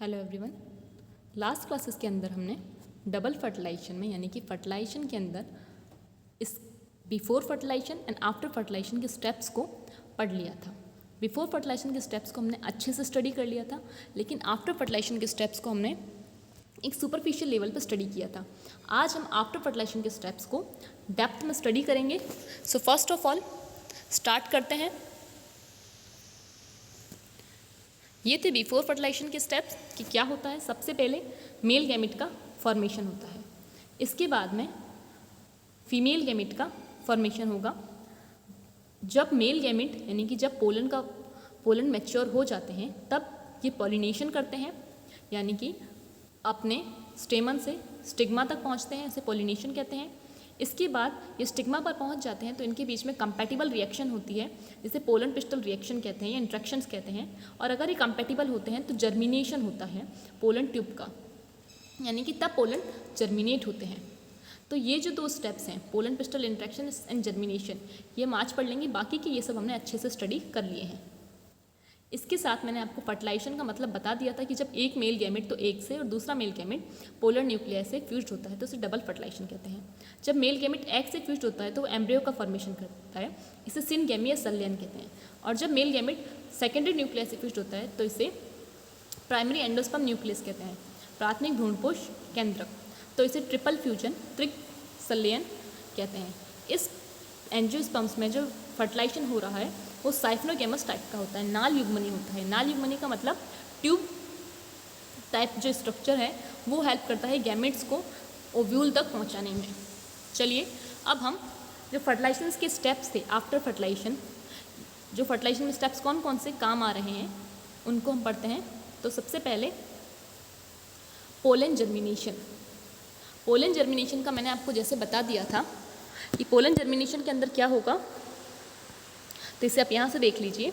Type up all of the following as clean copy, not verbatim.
Hello everyone. Last classes के अंदर हमने डबल फर्टिलाइजेशन में यानी कि फर्टिलाइजेशन के अंदर इस before fertilization and after fertilization के स्टेप्स को पढ़ लिया था। बिफोर फर्टिलाइजेशन के स्टेप्स को हमने अच्छे से स्टडी कर लिया था, लेकिन आफ्टर फर्टिलाइजेशन के स्टेप्स को हमने एक सुपरफिशियल लेवल पर स्टडी किया था। आज हम आफ्टर फर्टिलाइजेशन के स्टेप्स को डेप्थ में स्टडी करेंगे। So first of all start करते हैं। ये थे बिफोर फर्टिलाइजेशन के स्टेप्स कि क्या होता है। सबसे पहले मेल गैमेट का फॉर्मेशन होता है, इसके बाद में फीमेल गैमेट का फॉर्मेशन होगा। जब मेल गैमेट यानी कि जब पोलन मैच्योर हो जाते हैं तब ये पॉलिनेशन करते हैं, यानी कि अपने स्टेमन से स्टिग्मा तक पहुंचते हैं, इसे पॉलिनेशन कहते हैं। इसके बाद ये स्टिग्मा पर पहुंच जाते हैं तो इनके बीच में कंपैटिबल रिएक्शन होती है, जिसे पोलन पिस्टल रिएक्शन कहते हैं या इंट्रैक्शंस कहते हैं। और अगर ये कंपैटिबल होते हैं तो जर्मिनेशन होता है पोलन ट्यूब का, यानी कि तब पोलन जर्मिनेट होते हैं। तो ये जो दो स्टेप्स हैं, pollen pistol interaction and germination, ये हम आज पढ़ लेंगे। बाकी के ये सब हमने अच्छे से स्टडी कर लिए हैं। इसके साथ मैंने आपको फर्टिलाइजेशन का मतलब बता दिया था कि जब एक मेल गैमेट तो एक से और दूसरा मेल गैमेट पोलर न्यूक्लियस से फ्यूज्ड होता है तो उसे डबल फर्टिलाइजेशन कहते हैं। जब मेल गैमेट एग से फ्यूज्ड होता है तो वो एम्ब्रियो का फॉर्मेशन करता है, इसे सिनगैमी या सल्यन कहते हैं। और जब मेल गैमेट सेकेंडरी न्यूक्लियस से फ्यूज्ड होता है तो इसे प्राइमरी एंडोस्पर्म न्यूक्लियस कहते हैं, प्राथमिक भ्रूणपोष केंद्रक, तो इसे ट्रिपल फ्यूजन त्रिक सल्यन कहते हैं। इस एंजियोस्पर्म्स में जो फर्टिलाइजेशन हो रहा है वो साइफनोगेमस टाइप का होता है, नाल युग्मनी होता है। नाल युग्मनी का मतलब ट्यूब टाइप जो स्ट्रक्चर है वो हेल्प करता है गैमेट्स को ओव्यूल तक पहुंचाने में। चलिए अब हम जो फर्टिलाइजेशन के स्टेप्स थे आफ्टर फर्टिलाइजेशन, जो फर्टिलाइजेशन में स्टेप्स कौन कौन से काम आ रहे हैं उनको हम पढ़ते हैं। तो सबसे पहले पोलन जर्मिनेशन। पोलन जर्मिनेशन का मैंने आपको जैसे बता दिया था कि पोलन जर्मिनेशन के अंदर क्या होगा, तो इसे आप यहाँ से देख लीजिए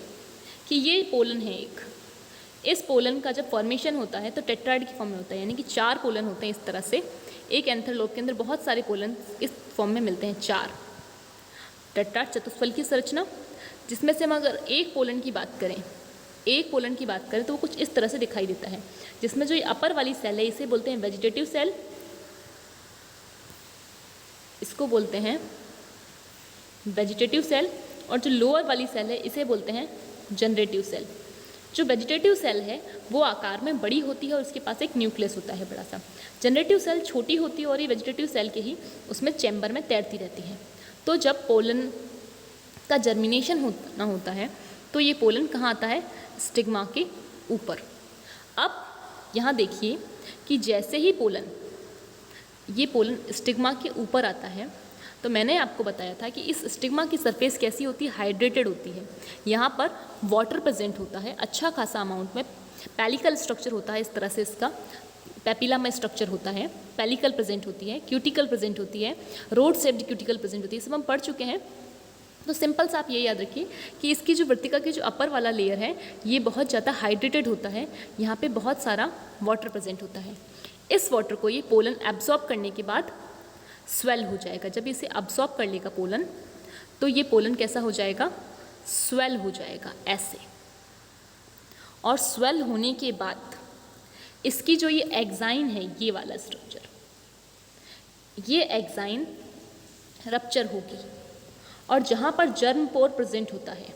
कि ये पोलन है एक। इस पोलन का जब फॉर्मेशन होता है तो टेट्राइड की फॉर्म में होता है, यानी कि 4 पोलन होते हैं इस तरह से। एक एंथर लोब के अंदर बहुत सारे पोलन इस फॉर्म में मिलते हैं, 4 टेट्राइड चतुष्फल की संरचना, जिसमें से हम अगर एक पोलन की बात करें तो वो कुछ इस तरह से दिखाई देता है, जिसमें जो ये अपर वाली सेल है इसे बोलते हैं वेजिटेटिव सेल, इसको बोलते हैं वेजिटेटिव सेल, और जो लोअर वाली सेल है इसे बोलते हैं जनरेटिव सेल। जो वेजिटेटिव सेल है वो आकार में बड़ी होती है और उसके पास एक न्यूक्लियस होता है बड़ा सा। जनरेटिव सेल छोटी होती है और ये वेजिटेटिव सेल के ही उसमें चैम्बर में तैरती रहती है। तो जब पोलन का जर्मिनेशन होता है तो ये पोलन कहाँ आता है, स्टिग्मा के ऊपर। अब यहाँ देखिए कि जैसे ही ये पोलन स्टिग्मा के ऊपर आता है तो मैंने आपको बताया था कि इस स्टिग्मा की सरफेस कैसी होती है, हाइड्रेटेड होती है। यहाँ पर वाटर प्रेजेंट होता है अच्छा खासा अमाउंट में। पेलिकल स्ट्रक्चर होता है इस तरह से, इसका पेपिला में स्ट्रक्चर होता है, पेलिकल प्रेजेंट होती है, क्यूटिकल प्रेजेंट होती है, रोड शेप्ड क्यूटिकल प्रेजेंट होती है। सब हम पढ़ चुके हैं। तो सिंपल सा आप ये याद रखिए कि इसकी जो वर्तिका की जो अपर वाला लेयर है ये बहुत ज़्यादा हाइड्रेटेड होता है, यहाँ पे बहुत सारा वाटर प्रेजेंट होता है। इस वाटर को ये पोलन एब्जॉर्ब करने के बाद स्वेल हो जाएगा। जब इसे अब्सॉर्ब कर लेगा पोलन तो ये पोलन कैसा हो जाएगा, स्वेल हो जाएगा ऐसे। और स्वेल होने के बाद इसकी जो ये एग्जाइन है, ये वाला स्ट्रक्चर, ये एग्जाइन रप्चर होगी और जहाँ पर जर्म पोर प्रेजेंट होता है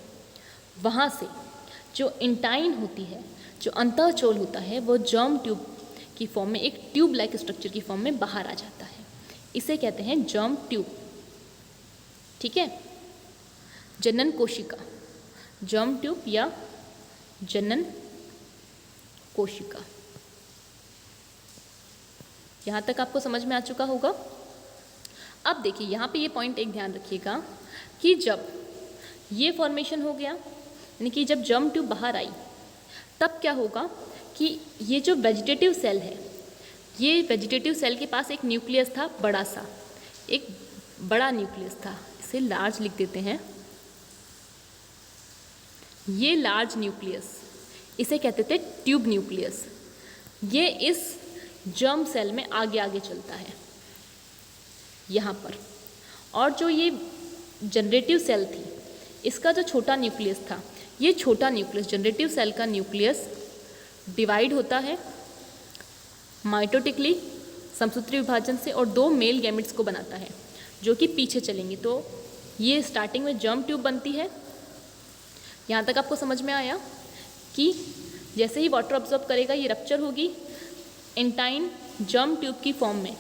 वहाँ से जो इंटाइन होती है, जो अंतःचोल होता है, वो जर्म ट्यूब की फॉर्म में, एक ट्यूब लाइक स्ट्रक्चर की फॉर्म में बाहर आ जाता है। इसे कहते हैं जर्म ट्यूब। ठीक है, जनन कोशिका, जर्म ट्यूब या जनन कोशिका। यहाँ तक आपको समझ में आ चुका होगा। अब देखिए यहाँ पे ये पॉइंट एक ध्यान रखिएगा कि जब ये फॉर्मेशन हो गया, यानी कि जब जर्म ट्यूब बाहर आई, तब क्या होगा कि ये जो वेजिटेटिव सेल है, ये वेजिटेटिव सेल के पास एक न्यूक्लियस था बड़ा सा, एक बड़ा न्यूक्लियस था, इसे लार्ज लिख देते हैं। ये लार्ज न्यूक्लियस, इसे कहते थे ट्यूब न्यूक्लियस। ये इस जर्म सेल में आगे आगे चलता है यहाँ पर। और जो ये जनरेटिव सेल थी, इसका जो छोटा न्यूक्लियस था, ये छोटा न्यूक्लियस जनरेटिव सेल का न्यूक्लियस डिवाइड होता है माइटोटिकली समसूत्री विभाजन से और 2 मेल गैमेट्स को बनाता है जो कि पीछे चलेंगे। तो ये स्टार्टिंग में जर्म ट्यूब बनती है। यहाँ तक आपको समझ में आया कि जैसे ही वाटर ऑब्जॉर्ब करेगा ये रप्चर होगी एंटाइन जर्म ट्यूब की फॉर्म में,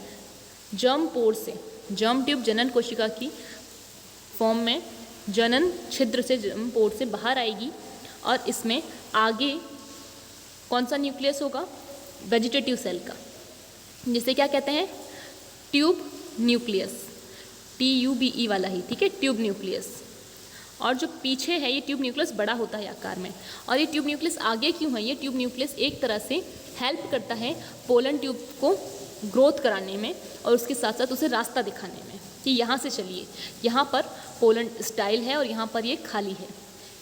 जर्म पोर से, जर्म ट्यूब जनन कोशिका की फॉर्म में जनन छिद्र से, जर्म पोर से बाहर आएगी और इसमें आगे कौन सा न्यूक्लियस होगा? वेजिटेटिव सेल का, जिसे क्या कहते हैं? ट्यूब न्यूक्लियस, TUBE वाला ही, ठीक है, ट्यूब न्यूक्लियस। और जो पीछे है ये ट्यूब न्यूक्लियस बड़ा होता है आकार में। और ये ट्यूब न्यूक्लियस आगे क्यों है? ये ट्यूब न्यूक्लियस एक तरह से हेल्प करता है पोलन ट्यूब को ग्रोथ कराने में और उसके साथ साथ उसे रास्ता दिखाने में कि यहाँ से चलिए, यहाँ पर पोलन स्टाइल है और यहाँ पर ये खाली है।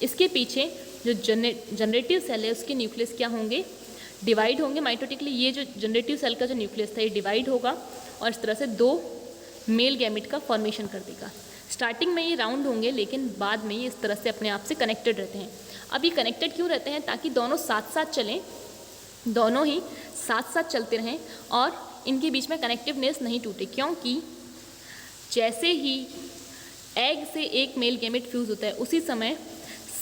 इसके पीछे जो जनरेटिव सेल है उसके न्यूक्लियस क्या होंगे? डिवाइड होंगे माइटोटिकली। ये जो जनरेटिव सेल का जो न्यूक्लियस था ये डिवाइड होगा और इस तरह से 2 मेल गैमेट का फॉर्मेशन कर देगा। स्टार्टिंग में ये राउंड होंगे लेकिन बाद में ये इस तरह से अपने आप से कनेक्टेड रहते हैं। अब ये कनेक्टेड क्यों रहते हैं? ताकि दोनों साथ साथ चलें, दोनों ही साथ साथ चलते रहें और इनके बीच में कनेक्टिवनेस नहीं टूटे। क्योंकि जैसे ही एग से एक मेल गैमेट फ्यूज़ होता है उसी समय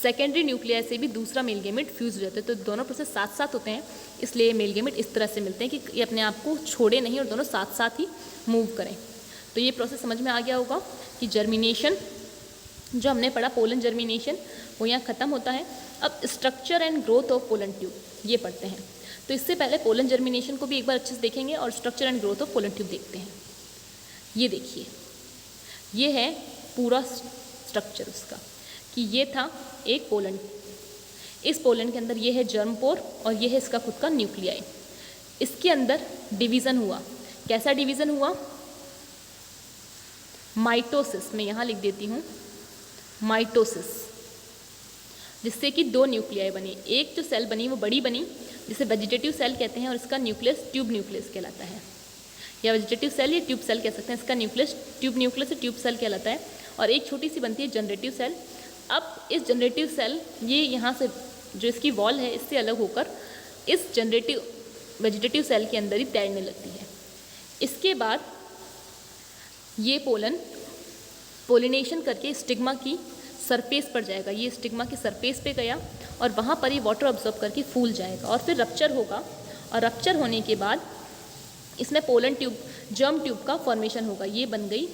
सेकेंडरी न्यूक्लियस से भी दूसरा मेल गैमेट फ्यूज़ हो जाता है। तो दोनों प्रोसेस साथ साथ होते हैं, इसलिए मेल गैमेट इस तरह से मिलते हैं कि ये अपने आप को छोड़े नहीं और दोनों साथ साथ ही मूव करें। तो ये प्रोसेस समझ में आ गया होगा कि जर्मिनेशन जो हमने पढ़ा, पोलन जर्मिनेशन, वो यहाँ ख़त्म होता है। अब structure and growth of pollen tube ये पढ़ते हैं। तो इससे पहले पोलन जर्मिनेशन को भी एक बार अच्छे से देखेंगे और structure and growth of pollen tube देखते हैं। ये देखिए, ये है पूरा स्ट्रक्चर उसका कि ये था एक पोलन। इस पोलन के अंदर ये है जर्म पोर और ये है इसका खुद का न्यूक्लियाई। इसके अंदर डिवीज़न हुआ। कैसा डिवीज़न हुआ? माइटोसिस, मैं यहाँ लिख देती हूँ माइटोसिस, जिससे कि 2 न्यूक्लियाई बनी। एक जो सेल बनी वो बड़ी बनी जिसे वेजिटेटिव सेल कहते हैं और इसका न्यूक्लियस ट्यूब न्यूक्लियस कहलाता है, या वेजिटेटिव सेल या ट्यूब सेल कह सकते हैं। इसका न्यूक्लियस ट्यूब न्यूक्लियस या ट्यूब सेल कहलाता है। और एक छोटी सी बनती है जनरेटिव सेल। अब इस जनरेटिव सेल ये यहाँ से जो इसकी वॉल है इससे अलग होकर इस जनरेटिव वेजिटेटिव सेल के अंदर ही तैरने लगती है। इसके बाद ये पोलन पोलिनेशन करके स्टिग्मा की सरफेस पर जाएगा। ये स्टिग्मा की सरफेस पे गया और वहाँ पर ही वाटर ऑब्जॉर्ब करके फूल जाएगा और फिर रप्चर होगा। और रप्चर होने के बाद इसमें पोलन ट्यूब, जर्म ट्यूब का फॉर्मेशन होगा। ये बन गई,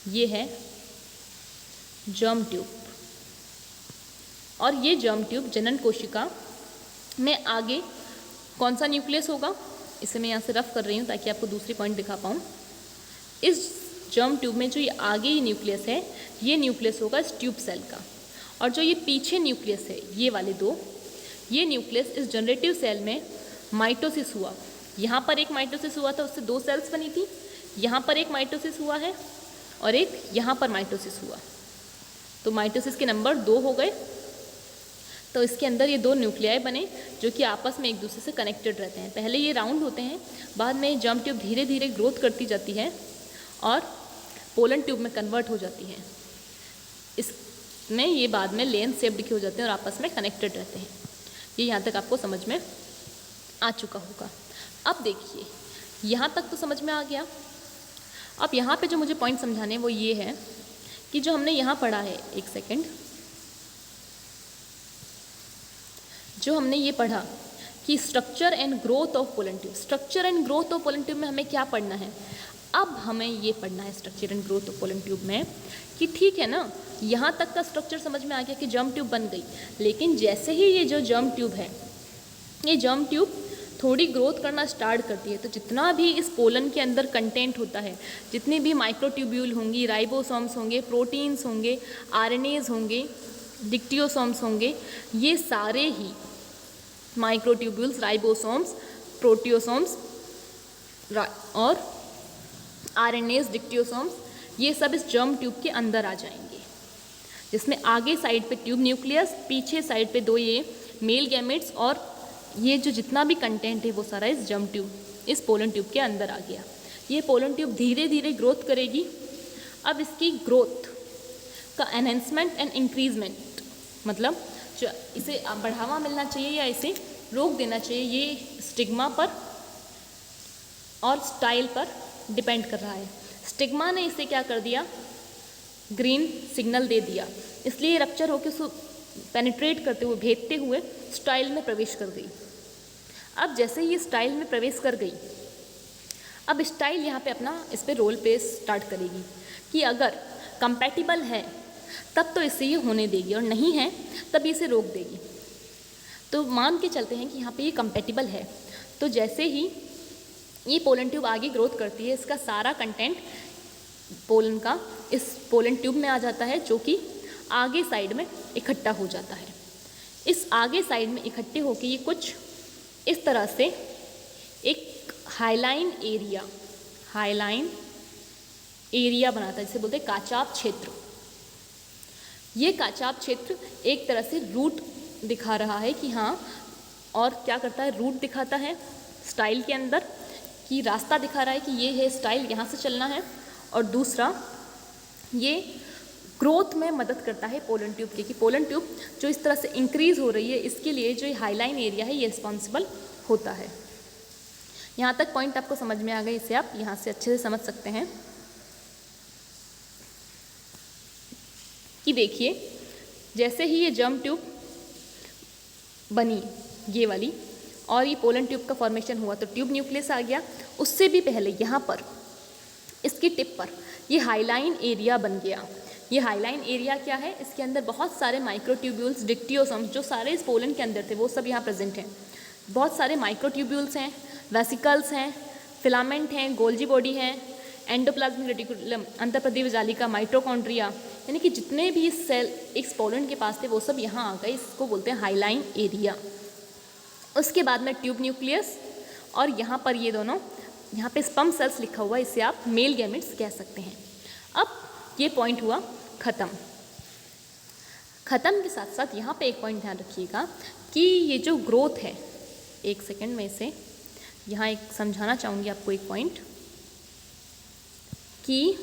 ये है जर्म ट्यूब। और ये जर्म ट्यूब जनन कोशिका में आगे कौन सा न्यूक्लियस होगा? इसे मैं यहाँ से रफ कर रही हूँ ताकि आपको दूसरी पॉइंट दिखा पाऊँ। इस जर्म ट्यूब में जो ये आगे ही न्यूक्लियस है, ये न्यूक्लियस होगा इस ट्यूब सेल का। और जो ये पीछे न्यूक्लियस है, ये वाले 2, ये न्यूक्लियस इस जनरेटिव सेल में माइटोसिस हुआ। यहाँ पर एक माइटोसिस हुआ था, उससे 2 सेल्स बनी थी। यहाँ पर एक माइटोसिस हुआ है और एक यहाँ पर माइटोसिस हुआ। तो माइटोसिस के नंबर 2 हो गए। तो इसके अंदर ये 2 न्यूक्लियाई बने जो कि आपस में एक दूसरे से कनेक्टेड रहते हैं। पहले ये राउंड होते हैं, बाद में जर्म ट्यूब धीरे धीरे ग्रोथ करती जाती है और पोलन ट्यूब में कन्वर्ट हो जाती है। इसमें ये बाद में लेन शेप्ड के हो जाते हैं और आपस में कनेक्टेड रहते हैं। ये यहाँ तक आपको समझ में आ चुका होगा। अब देखिए, यहाँ तक तो समझ में आ गया। अब यहाँ पे जो मुझे पॉइंट समझाने वो ये है कि जो हमने यहाँ पढ़ा है, एक सेकेंड, जो हमने ये पढ़ा कि structure and growth of pollen tube, structure and growth of pollen tube में हमें क्या पढ़ना है? अब हमें ये पढ़ना है structure and growth of pollen tube में कि ठीक है ना, यहाँ तक का स्ट्रक्चर समझ में आ गया कि जर्म ट्यूब बन गई। लेकिन जैसे ही ये जो जर्म ट्यूब है, ये जर्म ट्यूब थोड़ी ग्रोथ करना स्टार्ट करती है, तो जितना भी इस पोलन के अंदर कंटेंट होता है, जितनी भी माइक्रोट्यूब्यूल होंगी, राइबोसोम्स होंगे, प्रोटीन्स होंगे, आरएनएज होंगे, डिक्टियोसोम्स होंगे, ये सारे ही माइक्रोट्यूब्यूल्स, राइबोसोम्स, प्रोटियोसोम्स और आरएनएज, डिक्टियोसोम्स, ये सब इस जर्म ट्यूब के अंदर आ जाएंगे, जिसमें आगे साइड पे ट्यूब न्यूक्लियस, पीछे साइड पे 2 ये मेल गैमेट्स और ये जो जितना भी कंटेंट है वो सारा इस जर्म ट्यूब, इस पोलन ट्यूब के अंदर आ गया। ये पोलन ट्यूब धीरे धीरे ग्रोथ करेगी। अब इसकी ग्रोथ का एनहेंसमेंट एंड इंक्रीजमेंट, मतलब जो इसे बढ़ावा मिलना चाहिए या इसे रोक देना चाहिए, ये स्टिग्मा पर और स्टाइल पर डिपेंड कर रहा है। स्टिग्मा ने इसे क्या कर दिया, ग्रीन सिग्नल दे दिया, इसलिए रप्चर होकर उसको पेनिट्रेट करते हुए, भेदते हुए स्टाइल में प्रवेश कर गई। अब जैसे ही स्टाइल में प्रवेश कर गई, अब स्टाइल यहाँ पे अपना इस पर रोल प्ले स्टार्ट करेगी कि अगर कंपैटिबल है तब तो इसे ये होने देगी और नहीं है तब इसे रोक देगी। तो मान के चलते हैं कि यहाँ पे ये कंपैटिबल है, तो जैसे ही ये पोलन ट्यूब आगे ग्रोथ करती है, इसका सारा कंटेंट पोलन का इस पोलन ट्यूब में आ जाता है, जो कि आगे साइड में इकट्ठा हो जाता है। इस आगे साइड में इकट्ठे होकर ये कुछ इस तरह से एक हाइलाइन एरिया बनाता है, जिसे बोलते हैं काचाप क्षेत्र। ये काचाप क्षेत्र एक तरह से रूट दिखा रहा है कि हाँ, और क्या करता है, रूट दिखाता है स्टाइल के अंदर कि रास्ता दिखा रहा है कि ये है स्टाइल, यहाँ से चलना है। और दूसरा, ये ग्रोथ में मदद करता है पोलन ट्यूब की, कि पोलन ट्यूब जो इस तरह से इंक्रीज़ हो रही है, इसके लिए जो हाइलाइन एरिया है ये रिस्पॉन्सिबल होता है। यहाँ तक पॉइंट आपको समझ में आ गए, इसे आप यहाँ से अच्छे से समझ सकते हैं कि देखिए, जैसे ही ये जर्म ट्यूब बनी ये वाली और ये पोलन ट्यूब का फॉर्मेशन हुआ, तो ट्यूब न्यूक्लियस आ गया। उससे भी पहले यहाँ पर इसकी टिप पर ये हाइलाइन एरिया बन गया। ये हाइलाइन एरिया क्या है, इसके अंदर बहुत सारे माइक्रोट्यूब्यूल्स, डिक्टियोसोम्स, जो सारे इस पोलन के अंदर थे वो सब यहाँ प्रेजेंट हैं। बहुत सारे माइक्रोट्यूब्यूल्स हैं, वेसिकल्स हैं, फिलामेंट हैं, गोल्जी बॉडी है, एंडोप्लाज्मिक रेटिकुलम, अंतःप्रदीप जालिका, माइटोकॉन्ड्रिया, यानी कि जितने भी सेल इस पोलन के पास थे वो सब यहाँ आ गए। इसको बोलते हैं हाइलाइन एरिया। उसके बाद में ट्यूब न्यूक्लियस, और यहाँ पर ये दोनों, यहाँ पे स्पर्म सेल्स लिखा हुआ है, इसे आप मेल गैमेट्स कह सकते हैं। अब ये पॉइंट हुआ ख़त्म। ख़त्म के साथ साथ यहाँ पे एक पॉइंट ध्यान रखिएगा कि ये जो ग्रोथ है, एक सेकेंड में इसे यहाँ एक समझाना चाहूँगी आपको एक पॉइंट, कि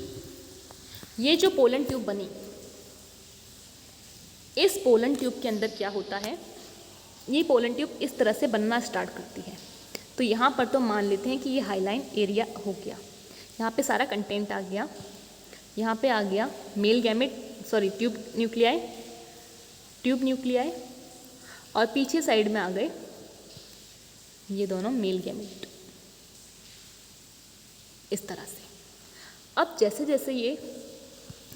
ये जो पोलन ट्यूब बनी, इस पोलन ट्यूब के अंदर क्या होता है, ये पोलन ट्यूब इस तरह से बनना स्टार्ट करती है। तो यहाँ पर तो मान लेते हैं कि ये हाइलाइन एरिया हो गया, यहाँ पे सारा कंटेंट आ गया, यहाँ पे आ गया male gamete, sorry tube nuclei, और पीछे साइड में आ गए ये दोनों मेल गैमेट इस तरह से। अब जैसे जैसे ये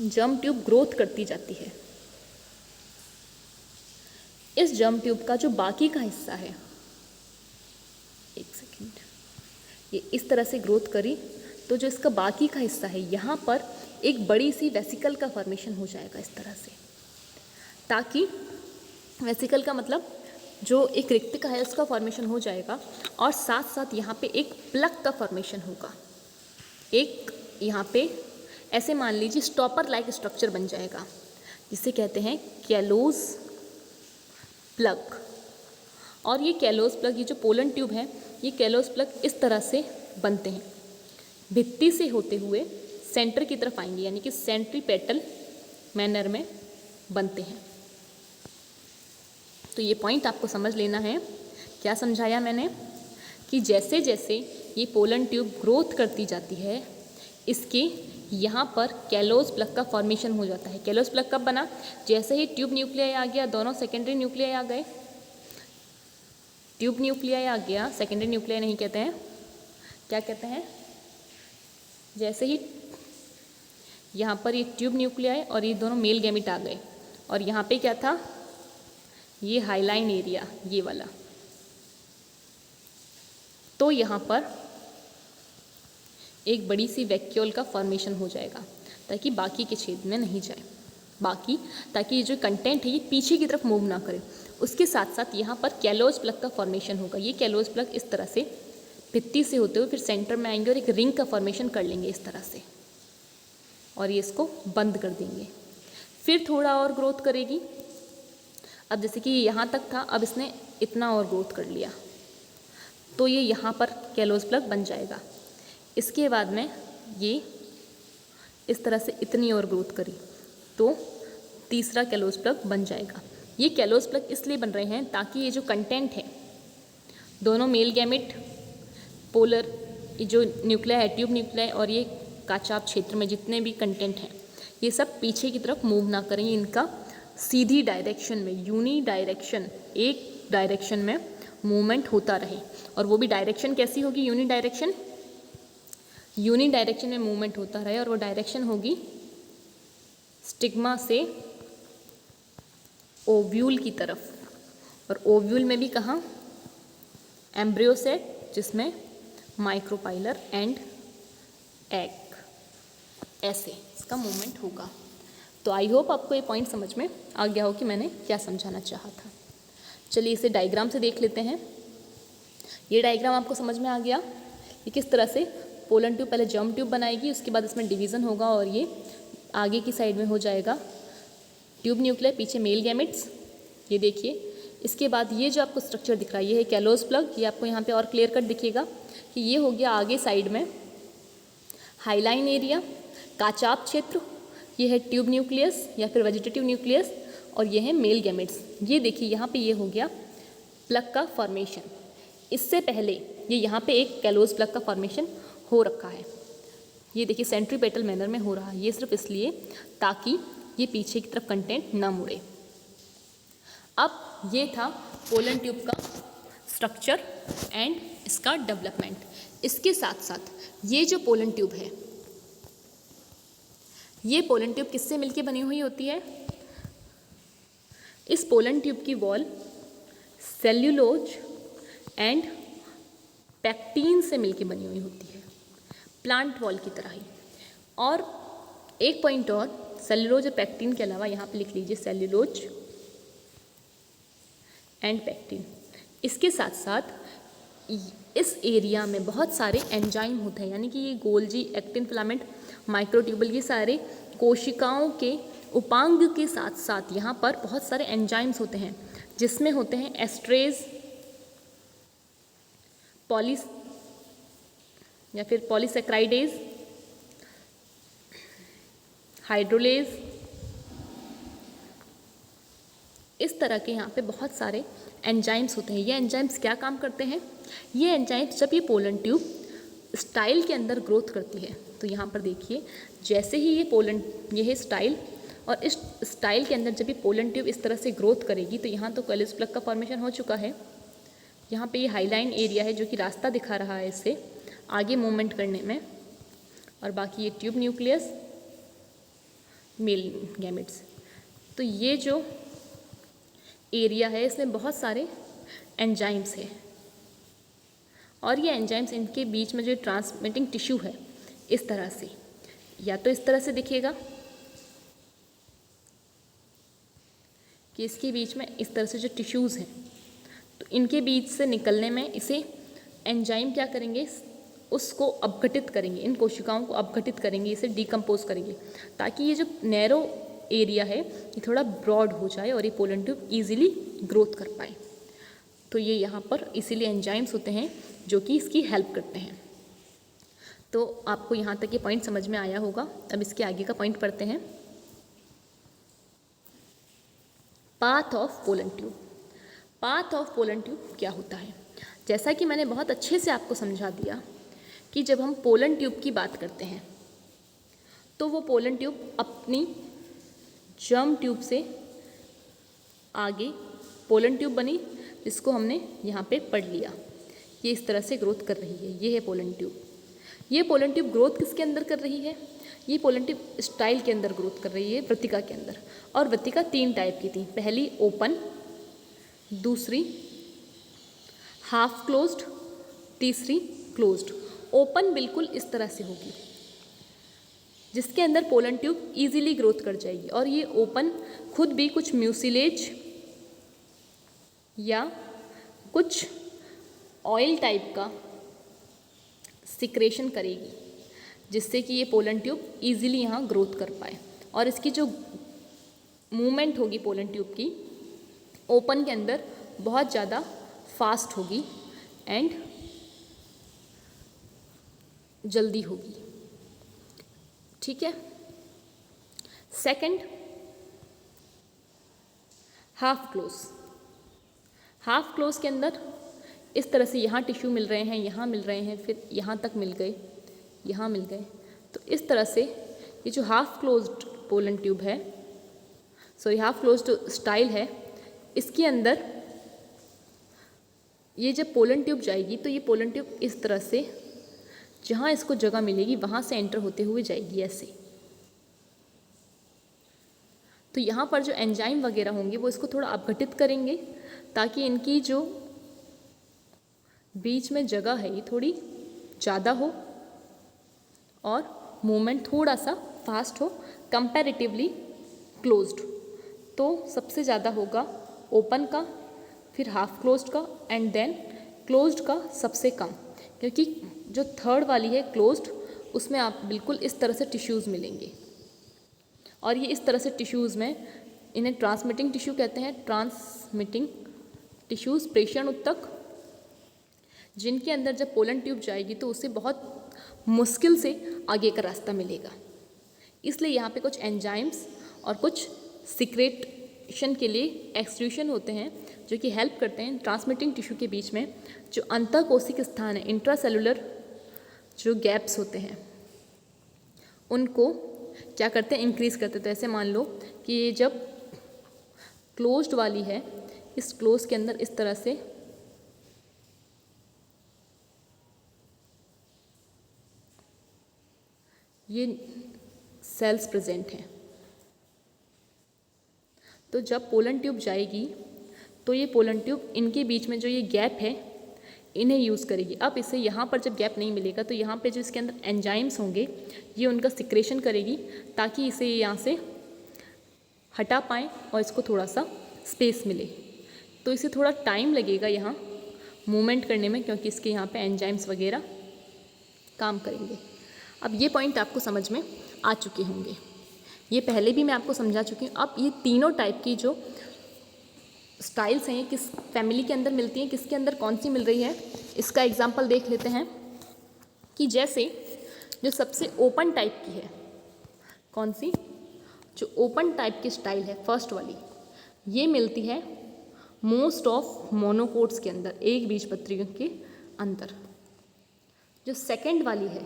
जर्म ट्यूब ग्रोथ करती जाती है, इस जर्म ट्यूब का जो बाकी का हिस्सा है, एक सेकेंड, ये इस तरह से ग्रोथ करी, तो जो इसका बाकी का हिस्सा है, यहाँ पर एक बड़ी सी वेसिकल का फॉर्मेशन हो जाएगा इस तरह से, ताकि वेसिकल का मतलब जो एक रिक्तिका है उसका फॉर्मेशन हो जाएगा, और साथ साथ यहाँ पे एक प्लग का फॉर्मेशन होगा। एक यहाँ पे ऐसे मान लीजिए स्टॉपर लाइक स्ट्रक्चर बन जाएगा, जिसे कहते हैं कैलोज प्लग। और ये कैलोज प्लग, ये जो पोलन ट्यूब है, ये कैलोज प्लग इस तरह से बनते हैं, भित्ति से होते हुए सेंटर की तरफ आएंगे, यानी कि सेंट्रीपेटल मैनर में बनते हैं। तो ये पॉइंट आपको समझ लेना है। क्या समझाया मैंने, कि जैसे जैसे ये पोलन ट्यूब ग्रोथ करती जाती है, इसके यहाँ पर कैलोज प्लग का फॉर्मेशन हो जाता है। कैलोज प्लग कब बना, जैसे ही ट्यूब न्यूक्लियाई आ गया, दोनों सेकेंडरी न्यूक्लियाई आ गए, ट्यूब न्यूक्लियाई आ गया, सेकेंडरी न्यूक्लियाई नहीं कहते हैं, क्या कहते हैं, जैसे ही यहाँ पर ये ट्यूब न्यूक्लियाई और ये दोनों मेल गैमेट आ गए, और यहाँ पे क्या था, ये हाइलाइन एरिया, ये वाला, तो यहाँ पर एक बड़ी सी वैक्यूल का फॉर्मेशन हो जाएगा, ताकि बाकी के छेद में नहीं जाए, ताकि ये जो कंटेंट है ये पीछे की तरफ मूव ना करे। उसके साथ साथ यहाँ पर कैलोज प्लग का फॉर्मेशन होगा। ये कैलोज प्लग इस तरह से भित्ति से होते हुए फिर सेंटर में आएंगे और एक रिंग का फॉर्मेशन कर लेंगे इस तरह से, और ये इसको बंद कर देंगे। फिर थोड़ा और ग्रोथ करेगी। अब जैसे कि यहाँ तक था, अब इसने इतना और ग्रोथ कर लिया, तो ये यहाँ पर कैलोज प्लग बन जाएगा। इसके बाद में ये इस तरह से इतनी और ग्रोथ करी, तो तीसरा कैलोज प्लग बन जाएगा। ये कैलोस प्लग इसलिए बन रहे हैं ताकि ये जो कंटेंट है, दोनों मेल गैमेट पोलर, ये जो न्यूक्लिया है, ट्यूब न्यूक्लिया और ये काचाप क्षेत्र में जितने भी कंटेंट हैं, ये सब पीछे की तरफ मूव ना करें, इनका सीधी डायरेक्शन में, यूनी डायरेक्शन, एक डायरेक्शन में मूवमेंट होता रहे। और वो भी डायरेक्शन कैसी होगी? यूनी डायरेक्शन, यूनी डायरेक्शन में मूवमेंट होता रहे, और वो डायरेक्शन होगी स्टिग्मा से ओव्यूल की तरफ, और ओव्यूल में भी कहाँ? एम्ब्रियो सेट, जिसमें माइक्रोपाइलर एंड एग, ऐसे इसका मूवमेंट होगा। तो आई होप आपको ये पॉइंट समझ में आ गया हो कि मैंने क्या समझाना चाहा था। चलिए इसे डायग्राम से देख लेते हैं। ये डायग्राम आपको समझ में आ गया ये किस तरह से पोलन ट्यूब पहले जर्म ट्यूब बनाएगी, उसके बाद इसमें डिवीज़न होगा और ये आगे की साइड में हो जाएगा ट्यूब न्यूक्लियर, पीछे मेल गैमेट्स, ये देखिए। इसके बाद ये जो आपको स्ट्रक्चर दिख रहा है ये है कैलोस प्लग, ये आपको यहाँ पे और क्लियर कट दिखेगा कि ये हो गया आगे साइड में हाईलाइन एरिया, काचाप क्षेत्र, ये है ट्यूब न्यूक्लियस या फिर वेजिटेटिव न्यूक्लियस, और ये है मेल गैमेट्स। ये देखिए यहाँ पे ये हो गया प्लग का फॉर्मेशन। इससे पहले ये यहाँ पे एक कैलोस प्लग का फॉर्मेशन हो रखा है, ये देखिए सेंट्रीपेटल मैनर में हो रहा है। ये सिर्फ इसलिए ताकि ये पीछे की तरफ कंटेंट ना मुड़े। अब ये था पोलन ट्यूब का स्ट्रक्चर एंड इसका डेवलपमेंट। इसके साथ साथ ये जो पोलन ट्यूब है, ये पोलन ट्यूब किससे मिलके बनी हुई होती है? इस पोलन ट्यूब की वॉल सेल्यूलोज एंड पैक्टीन से मिलके बनी हुई होती है, प्लांट वॉल की तरह ही। और एक पॉइंट और, सेल्यूलोज और पैक्टीन के अलावा यहाँ पे लिख लीजिए सेल्यूलोज एंड पैक्टीन। इसके साथ साथ इस एरिया में बहुत सारे एंजाइम होते हैं, यानी कि ये गोल्जी, एक्टिन फिलामेंट, माइक्रोट्यूबल, ये सारे कोशिकाओं के उपांग के साथ साथ यहाँ पर बहुत सारे एंजाइम्स होते हैं, जिसमें होते हैं एस्ट्रेज, पॉलिस या फिर पॉलीसेक्राइडेज, हाइड्रोलेज, इस तरह के यहाँ पे बहुत सारे एंजाइम्स होते हैं। ये एंजाइम्स क्या काम करते हैं? ये एंजाइम्स जब ये पोलन ट्यूब स्टाइल के अंदर ग्रोथ करती है, तो यहाँ पर देखिए जैसे ही ये है स्टाइल, और इस स्टाइल के अंदर जब ये पोलन ट्यूब इस तरह से ग्रोथ करेगी, तो यहाँ तो कैलोस प्लग का फॉर्मेशन हो चुका है। यहाँ पे ये हाईलाइन एरिया है जो कि रास्ता दिखा रहा है इससे आगे मूवमेंट करने में, और बाकी ये ट्यूब न्यूक्लियस, मेल गैमेट्स। तो ये जो एरिया है इसमें बहुत सारे एंजाइम्स हैं, और ये एंजाइम्स, इनके बीच में जो ट्रांसमिटिंग टिश्यू है, इस तरह से, या तो इस तरह से दिखेगा कि इसके बीच में इस तरह से जो टिश्यूज़ हैं, तो इनके बीच से निकलने में इसे एंजाइम क्या करेंगे? उसको अपघटित करेंगे, इन कोशिकाओं को अपघटित करेंगे, इसे डिकम्पोज करेंगे, ताकि ये जो नैरो एरिया है ये थोड़ा ब्रॉड हो जाए और ये पोलन ट्यूब ईजिली ग्रोथ कर पाए। तो ये यहाँ पर इसीलिए एंजाइम्स होते हैं जो कि इसकी हेल्प करते हैं। तो आपको यहाँ तक ये पॉइंट समझ में आया होगा। अब इसके आगे का पॉइंट पढ़ते हैं। Path of pollen tube. Path of pollen tube क्या होता है? जैसा कि मैंने बहुत अच्छे से आपको समझा दिया कि जब हम पोलन ट्यूब की बात करते हैं तो वो पोलन ट्यूब अपनी जर्म ट्यूब से आगे पोलन ट्यूब बनी, जिसको हमने यहाँ पे पढ़ लिया। ये इस तरह से ग्रोथ कर रही है, ये है पोलन ट्यूब। ये पोलन ट्यूब ग्रोथ किसके अंदर कर रही है? ये पोलन ट्यूब स्टाइल के अंदर ग्रोथ कर रही है, वृत्तिका के अंदर। और वृत्तिका 3 टाइप की थी, पहली ओपन, दूसरी हाफ क्लोज्ड, तीसरी क्लोज्ड। ओपन बिल्कुल इस तरह से होगी जिसके अंदर पोलन ट्यूब इजीली ग्रोथ कर जाएगी, और ये ओपन खुद भी कुछ म्यूसिलेज या कुछ ऑयल टाइप का सिक्रेशन करेगी, जिससे कि ये पोलन ट्यूब इजीली यहाँ ग्रोथ कर पाए। और इसकी जो मूवमेंट होगी पोलन ट्यूब की ओपन के अंदर बहुत ज़्यादा फास्ट होगी एंड जल्दी होगी। ठीक है। Second, half close. Half close के अंदर इस तरह से यहाँ टिश्यू मिल रहे हैं, यहाँ मिल रहे हैं, फिर यहाँ तक मिल गए, यहाँ मिल गए। तो इस तरह से ये जो हाफ क्लोज्ड पोलन ट्यूब है, सॉरी हाफ क्लोज्ड स्टाइल है, इसके अंदर ये जब पोलन ट्यूब जाएगी तो ये पोलन ट्यूब इस तरह से जहाँ इसको जगह मिलेगी वहाँ से एंटर होते हुए जाएगी ऐसे। तो यहाँ पर जो एंजाइम वगैरह होंगे वो इसको थोड़ा अपघटित करेंगे ताकि इनकी जो बीच में जगह है ये थोड़ी ज़्यादा हो और मूवमेंट थोड़ा सा फास्ट हो कंपैरेटिवली क्लोज्ड। तो सबसे ज़्यादा होगा ओपन का, फिर हाफ क्लोज्ड का एंड देन क्लोज्ड का सबसे कम, क्योंकि जो थर्ड वाली है क्लोज्ड उसमें आप बिल्कुल इस तरह से टिश्यूज़ मिलेंगे। और ये इस तरह से टिश्यूज़ में इन्हें ट्रांसमिटिंग टिश्यू कहते हैं, ट्रांसमिटिंग टिश्यूज़ प्रेषण उत्तक, जिनके अंदर जब पोलन ट्यूब जाएगी तो उसे बहुत मुश्किल से आगे का रास्ता मिलेगा। इसलिए यहाँ पे कुछ एंजाइम्स और कुछ सिक्रेशन के लिए एक्सक्रीशन होते हैं जो कि हेल्प करते हैं ट्रांसमिटिंग टिश्यू के बीच में जो अंतःकोशिक स्थान है, इंट्रासेलुलर जो गैप्स होते हैं उनको क्या करते हैं, इंक्रीज़ करते हैं। तो ऐसे मान लो कि ये जब क्लोज्ड वाली है, इस क्लोज के अंदर इस तरह से ये सेल्स प्रेजेंट हैं, तो जब पोलन ट्यूब जाएगी तो ये पोलन ट्यूब इनके बीच में जो ये गैप है इन्हें यूज़ करेगी। अब इसे यहाँ पर जब गैप नहीं मिलेगा तो यहाँ पे जो इसके अंदर एंजाइम्स होंगे ये उनका सिक्रेशन करेगी ताकि इसे यहाँ से हटा पाएँ और इसको थोड़ा सा स्पेस मिले। तो इसे थोड़ा टाइम लगेगा यहाँ मूवमेंट करने में, क्योंकि इसके यहाँ पे एंजाइम्स वगैरह काम करेंगे। अब ये पॉइंट आपको समझ में आ चुके होंगे, ये पहले भी मैं आपको समझा चुकी हूँ। अब ये तीनों टाइप की जो स्टाइल्स हैं किस फैमिली के अंदर मिलती हैं, किसके अंदर कौन सी मिल रही है, इसका एग्जांपल देख लेते हैं। कि जैसे जो सबसे ओपन टाइप की है, कौन सी, जो ओपन टाइप की स्टाइल है फर्स्ट वाली, ये मिलती है मोस्ट ऑफ मोनोकोट्स के अंदर, एक बीजपत्री के अंदर। जो सेकंड वाली है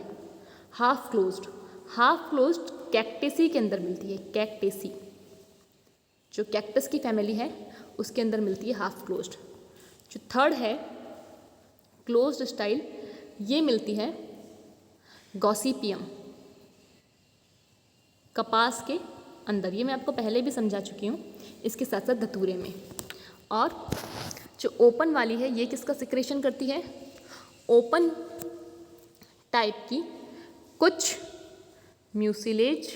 हाफ क्लोज्ड, हाफ क्लोज्ड कैक्टेसी के अंदर मिलती है, कैक्टेसी जो कैक्टस की फैमिली है उसके अंदर मिलती है हाफ क्लोज्ड। जो थर्ड है क्लोज्ड स्टाइल, ये मिलती है गॉसिपियम, कपास के अंदर, ये मैं आपको पहले भी समझा चुकी हूँ, इसके साथ साथ धतूरे में। और जो ओपन वाली है ये किसका सिक्रेशन करती है, ओपन टाइप की कुछ म्यूसिलेज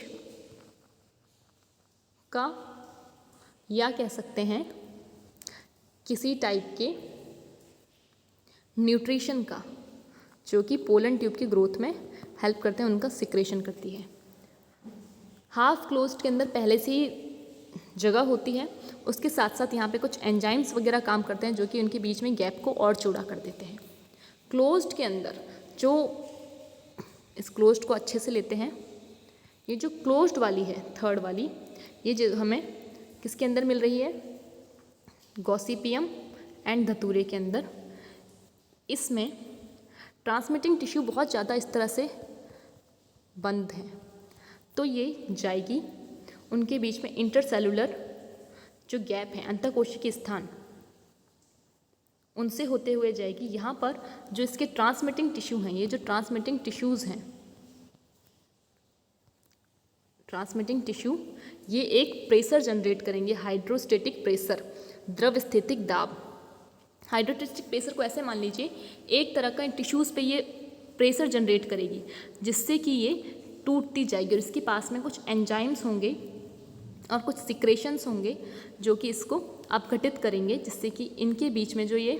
का, या कह सकते हैं किसी टाइप के न्यूट्रिशन का, जो कि पोलन ट्यूब की ग्रोथ में हेल्प करते हैं, उनका सिक्रेशन करती है। हाफ क्लोज्ड के अंदर पहले से ही जगह होती है, उसके साथ साथ यहाँ पे कुछ एंजाइम्स वगैरह काम करते हैं जो कि उनके बीच में गैप को और चौड़ा कर देते हैं। क्लोज्ड के अंदर जो इस क्लोज्ड को अच्छे से लेते हैं, ये जो क्लोज्ड वाली है थर्ड वाली, ये जो हमें किसके अंदर मिल रही है, गॉसिपियम एंड धतूरे के अंदर। इसमें ट्रांसमिटिंग टिश्यू बहुत ज़्यादा इस तरह से बंद है, तो ये जाएगी उनके बीच में इंटरसेलुलर जो गैप है, अंतःकोशिकीय स्थान, उनसे होते हुए जाएगी। यहाँ पर जो इसके ट्रांसमिटिंग टिश्यू हैं, ये जो ट्रांसमिटिंग टिश्यूज़ हैं, ट्रांसमिटिंग टिश्यू ये एक प्रेशर जनरेट करेंगे, हाइड्रोस्टेटिक प्रेशर, द्रव स्थितिक दाब। हाइड्रोस्टेटिक प्रेशर को ऐसे मान लीजिए एक तरह का टिश्यूज़ पे ये प्रेशर जनरेट करेगी जिससे कि ये टूटती जाएगी, और इसके पास में कुछ एंजाइम्स होंगे और कुछ सिक्रेशंस होंगे जो कि इसको अपघटित करेंगे, जिससे कि इनके बीच में जो ये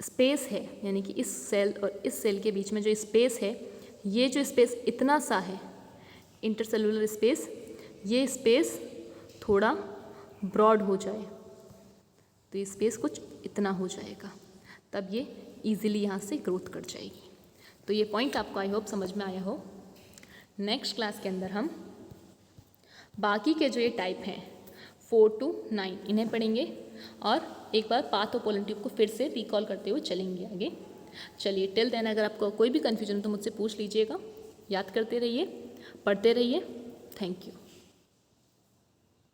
स्पेस है, यानी कि इस सेल और इस सेल के बीच में जो स्पेस है, ये जो स्पेस इतना सा है, इंटरसेलुलर स्पेस, ये स्पेस थोड़ा ब्रॉड हो जाए तो ये स्पेस कुछ इतना हो जाएगा, तब ये इजीली यहाँ से ग्रोथ कर जाएगी। तो ये पॉइंट आपको आई होप समझ में आया हो। नेक्स्ट क्लास के अंदर हम बाकी के जो ये टाइप हैं 4 to 9 इन्हें पढ़ेंगे और एक बार पाथ ऑफ पोलन ट्यूब को फिर से रिकॉल करते हुए चलेंगे आगे। चलिए, टिल देन अगर आपको कोई भी कन्फ्यूजन हो तो मुझसे पूछ लीजिएगा। याद करते रहिए, पढ़ते रहिए। Thank you.